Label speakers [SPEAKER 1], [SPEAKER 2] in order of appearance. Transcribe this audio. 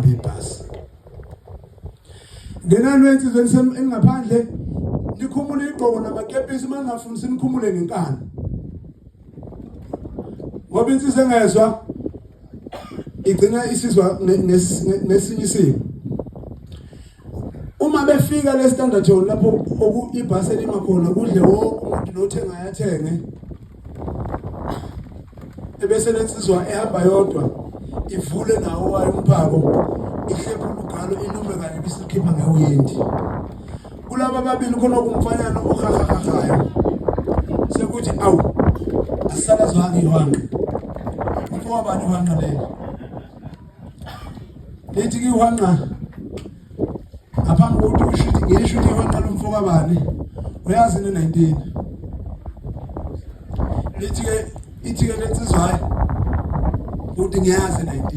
[SPEAKER 1] ngihamba ibhasi ngenani insizweni engaphandle nikhumule igqoko namakepisi mangafuni sinikhumule nenkani ngoba insizwe engezwa igcina isizwa nesinye isimo uma befika le standard zone lapho ibhasi elima khona kudle wonke umuntu nothenga ayathenge ebese lensizwa ehamba yodwa ivule nawo wayo umphako ihlepha ugalo ilume kanye bisikhipha ngewindi kulaba babili khona kumfanyana ohahahayo sekuthi awu asalazwa ngihwanqa mfowabo bani uhwanqa lelo lithi ngihwanqa aphambi kokuthi ushuthi ngishuthi ihwanqa lomfowabo bani uyazi ne19 lithi ke ithi ke lensizwa uthi ngiyazi 19